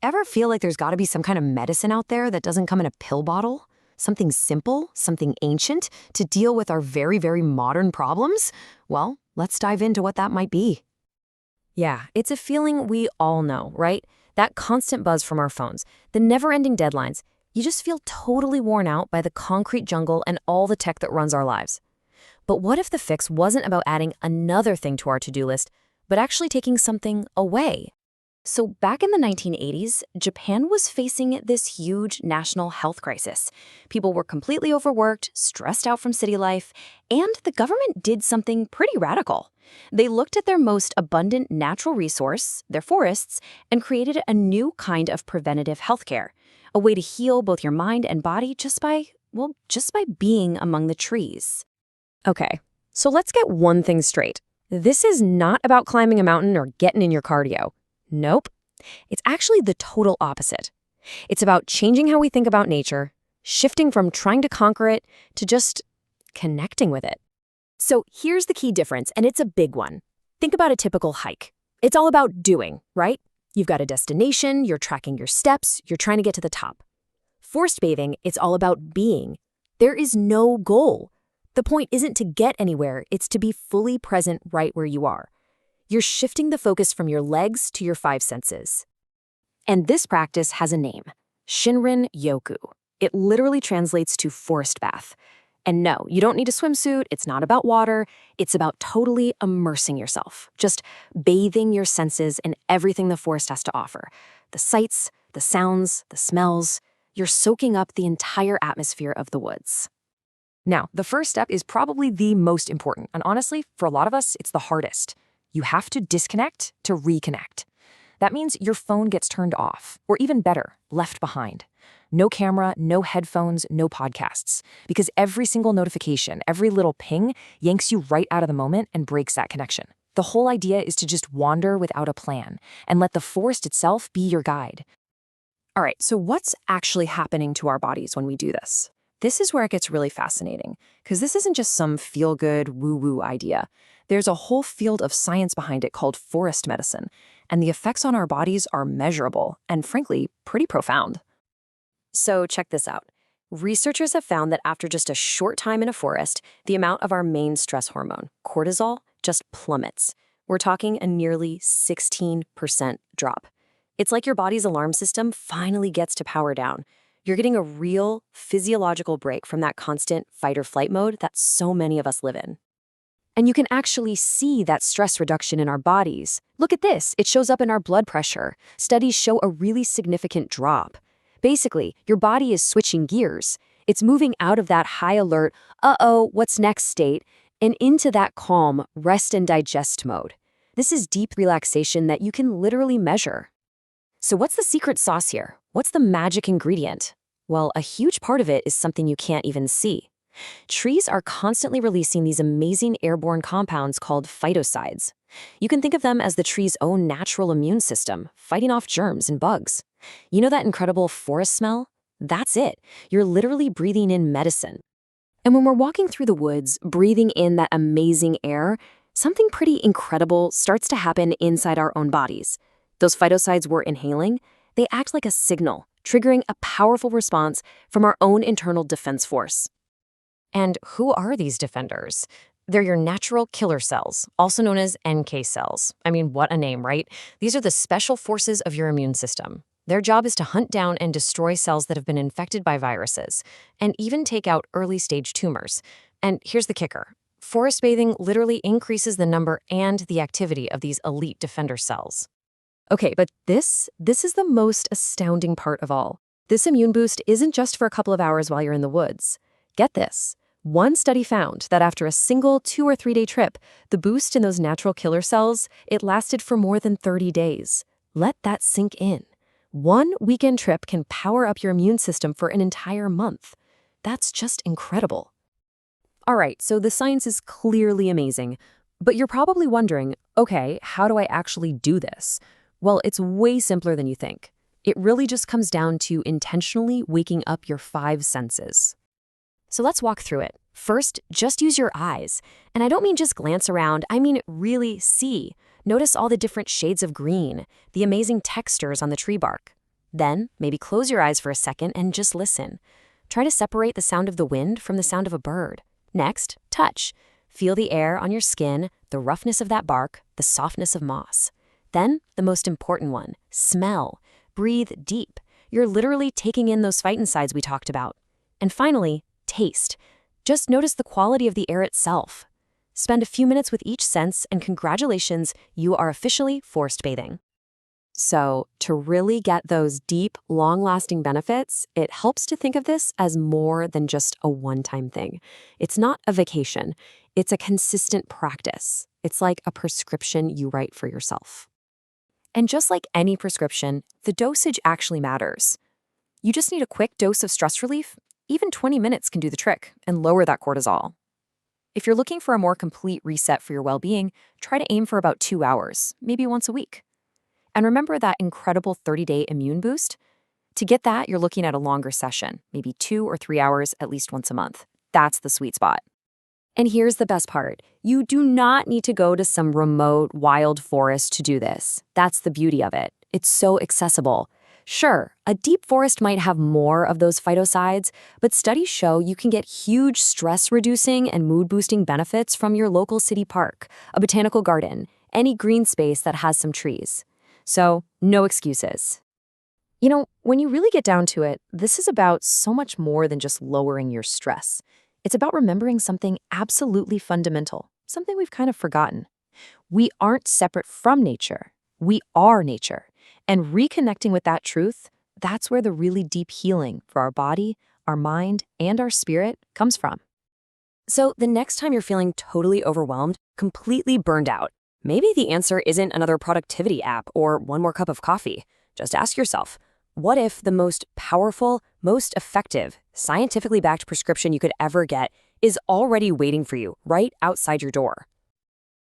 Ever feel like there's gotta be some kind of medicine out there that doesn't come in a pill bottle? Something simple, something ancient, to deal with our very, very modern problems? Well, let's dive into what that might be. Yeah, it's a feeling we all know, right? That constant buzz from our phones, the never-ending deadlines. You just feel totally worn out by the concrete jungle and all the tech that runs our lives. But what if the fix wasn't about adding another thing to our to-do list, but actually taking something away? So back in the 1980s, Japan was facing this huge national health crisis. People were completely overworked, stressed out from city life, and the government did something pretty radical. They looked at their most abundant natural resource, their forests, and created a new kind of preventative healthcare, a way to heal both your mind and body just by being among the trees. Okay, so let's get one thing straight. This is not about climbing a mountain or getting in your cardio. Nope. It's actually the total opposite. It's about changing how we think about nature, shifting from trying to conquer it to just connecting with it. So here's the key difference, and it's a big one. Think about a typical hike. It's all about doing, right? You've got a destination, you're tracking your steps, you're trying to get to the top. Forest bathing, it's all about being. There is no goal. The point isn't to get anywhere, it's to be fully present right where you are. You're shifting the focus from your legs to your five senses. And this practice has a name, Shinrin-yoku. It literally translates to forest bath. And no, you don't need a swimsuit, it's not about water, it's about totally immersing yourself, just bathing your senses in everything the forest has to offer. The sights, the sounds, the smells, you're soaking up the entire atmosphere of the woods. Now, the first step is probably the most important, and honestly, for a lot of us, it's the hardest. You have to disconnect to reconnect. That means your phone gets turned off, or even better, left behind. No camera, no headphones, no podcasts. Because every single notification, every little ping yanks you right out of the moment and breaks that connection. The whole idea is to just wander without a plan and let the forest itself be your guide. All right, so what's actually happening to our bodies when we do this? This is where it gets really fascinating, because this isn't just some feel-good, woo-woo idea. There's a whole field of science behind it called forest medicine, and the effects on our bodies are measurable and, frankly, pretty profound. So check this out. Researchers have found that after just a short time in a forest, the amount of our main stress hormone, cortisol, just plummets. We're talking a nearly 16% drop. It's like your body's alarm system finally gets to power down. You're getting a real physiological break from that constant fight-or-flight mode that so many of us live in. And you can actually see that stress reduction in our bodies. Look at this, it shows up in our blood pressure. Studies show a really significant drop. Basically, your body is switching gears. It's moving out of that high alert, what's next state, and into that calm, rest and digest mode. This is deep relaxation that you can literally measure. So what's the secret sauce here? What's the magic ingredient? Well, a huge part of it is something you can't even see. Trees are constantly releasing these amazing airborne compounds called phytoncides. You can think of them as the tree's own natural immune system, fighting off germs and bugs. You know that incredible forest smell? That's it. You're literally breathing in medicine. And when we're walking through the woods, breathing in that amazing air, something pretty incredible starts to happen inside our own bodies. Those phytoncides we're inhaling, they act like a signal, triggering a powerful response from our own internal defense force. And who are these defenders? They're your natural killer cells, also known as NK cells. I mean, what a name, right? These are the special forces of your immune system. Their job is to hunt down and destroy cells that have been infected by viruses, and even take out early-stage tumors. And here's the kicker. Forest bathing literally increases the number and the activity of these elite defender cells. Okay, but this is the most astounding part of all. This immune boost isn't just for a couple of hours while you're in the woods. Get this. One study found that after a single 2 or 3 day trip, the boost in those natural killer cells, it lasted for more than 30 days. Let that sink in. One weekend trip can power up your immune system for an entire month. That's just incredible. All right, so the science is clearly amazing, but you're probably wondering, okay, how do I actually do this? Well, it's way simpler than you think. It really just comes down to intentionally waking up your 5 senses. So let's walk through it. First, just use your eyes. And I don't mean just glance around, I mean really see. Notice all the different shades of green, the amazing textures on the tree bark. Then, maybe close your eyes for a second and just listen. Try to separate the sound of the wind from the sound of a bird. Next, touch. Feel the air on your skin, the roughness of that bark, the softness of moss. Then, the most important one, smell. Breathe deep. You're literally taking in those phytoncides we talked about. And finally, taste. Just notice the quality of the air itself. Spend a few minutes with each sense, and congratulations, you are officially forest bathing. So, to really get those deep, long-lasting benefits, it helps to think of this as more than just a one-time thing. It's not a vacation. It's a consistent practice. It's like a prescription you write for yourself. And just like any prescription, the dosage actually matters. You just need a quick dose of stress relief. Even 20 minutes can do the trick and lower that cortisol. If you're looking for a more complete reset for your well-being, try to aim for about 2 hours, maybe once a week. And remember that incredible 30-day immune boost? To get that, you're looking at a longer session, maybe 2 or 3 hours at least once a month. That's the sweet spot. And here's the best part. You do not need to go to some remote, wild forest to do this. That's the beauty of it. It's so accessible. Sure, a deep forest might have more of those phytoncides, but studies show you can get huge stress-reducing and mood-boosting benefits from your local city park, a botanical garden, any green space that has some trees. So, no excuses. You know, when you really get down to it, this is about so much more than just lowering your stress. It's about remembering something absolutely fundamental, something we've kind of forgotten. We aren't separate from nature. We are nature. And reconnecting with that truth, that's where the really deep healing for our body, our mind, and our spirit comes from. So the next time you're feeling totally overwhelmed, completely burned out, maybe the answer isn't another productivity app or one more cup of coffee. Just ask yourself, what if the most powerful, most effective, scientifically backed prescription you could ever get is already waiting for you right outside your door?